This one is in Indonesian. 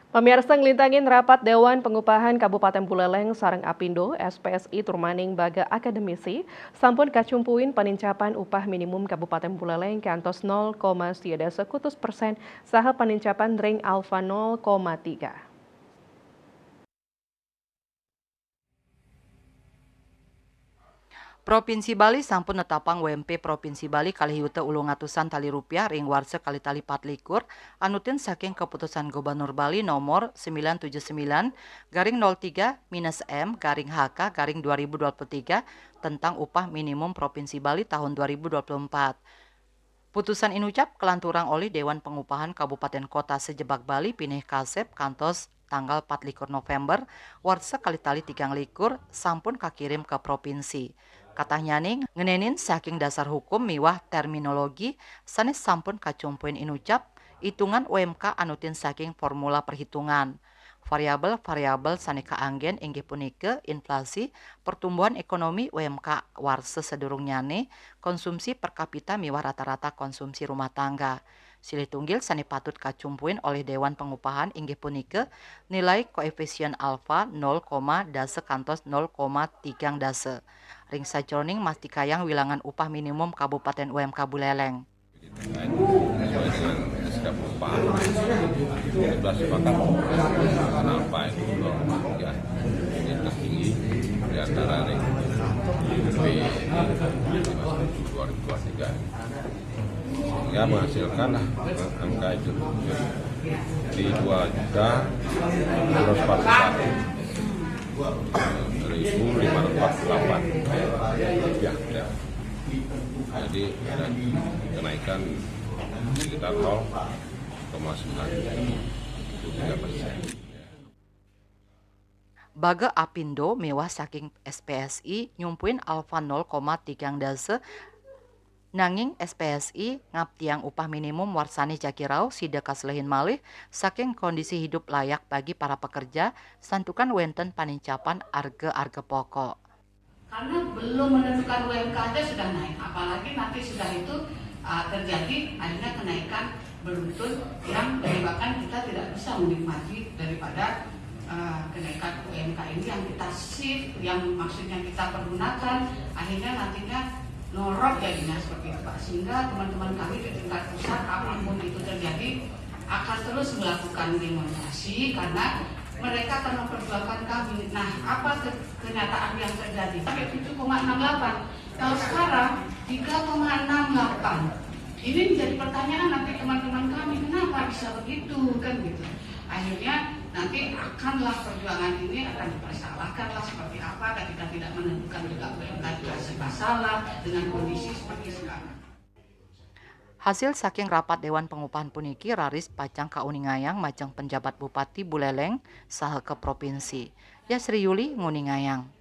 Pemirsa ngelintangin rapat Dewan Pengupahan Kabupaten Buleleng Sareng Apindo SPSI Turmaning Baga Akademisi sampun kacumpuin penincapan upah minimum Kabupaten Buleleng kantos 0,1% saha penincapan ring alfa 0,3. Provinsi Bali sampun netapang WMP Provinsi Bali kalihu teu ulung atusan tali rupiah ring warsa kali tali 24 anutin saking keputusan Gubernur Bali nomor 979-03-M-HK 2023 tentang upah minimum Provinsi Bali tahun 2024. Putusan inucap kelanturang oleh Dewan Pengupahan Kabupaten Kota Sejebak Bali Pineh Kasep kantos tanggal 24 November warsa kali tali 3 sampun kakirim ke provinsi. Katanya nih ngenenin saking dasar hukum miwah terminologi sanes sampun kacumpuin inucap hitungan UMK anutin saking formula perhitungan. Variabel-variabel saneka anggen inggih punika inflasi, pertumbuhan ekonomi UMK warsa sedurungnya nih, konsumsi per kapita miwah rata-rata konsumsi rumah tangga. Silih tunggil sani patut kacumpuin oleh Dewan Pengupahan inggih punika nilai koefisien alfa 0, dase kantos 0,3 dase. Ring sajroning mastikayang wilangan upah minimum Kabupaten UMK Buleleng. Sesuai dengan SK perubahan 17 sepakat kenapa itu 0,3 ini tertinggi di antara ring B 2023 sehingga menghasilkan angka itu di 2.241.548 ya. Jadi ada kenaikan sekitar 0,93%. Baga Apindo mewah saking SPSI nyumpuin alfa 0,3 dase nanging SPSI ngaptiang upah minimum warsani jakirau sida kaslehin malih saking kondisi hidup layak bagi para pekerja santukan wenten panincapan arge pokok. Karena belum menentukan UMK aja sudah naik, apalagi nanti sudah itu terjadi akhirnya kenaikan beruntun yang menyebabkan kita tidak bisa menikmati daripada kenaikan UMK ini yang kita shift, yang maksudnya kita pergunakan, akhirnya nantinya norok jadinya seperti itu Pak. Sehingga teman-teman kami di tingkat pusat apapun itu terjadi akan terus melakukan demonstrasi karena mereka akan memperjuangkan kami. Nah, apa kenyataan yang terjadi? Sampai 7,68. Kalau sekarang 3,68. Ini menjadi pertanyaan nanti teman-teman kami, kenapa bisa begitu kan gitu. Akhirnya nanti akanlah perjuangan ini akan dipersalahkanlah seperti apa dan kita tidak menentukan juga UMK juga serba salah dengan kondisi seperti sekarang. Hasil saking rapat Dewan Pengupahan puniki raris pacang kauningayang majeng penjabat Bupati Buleleng saha ke provinsi. Ya Sri Yuli nguningayang.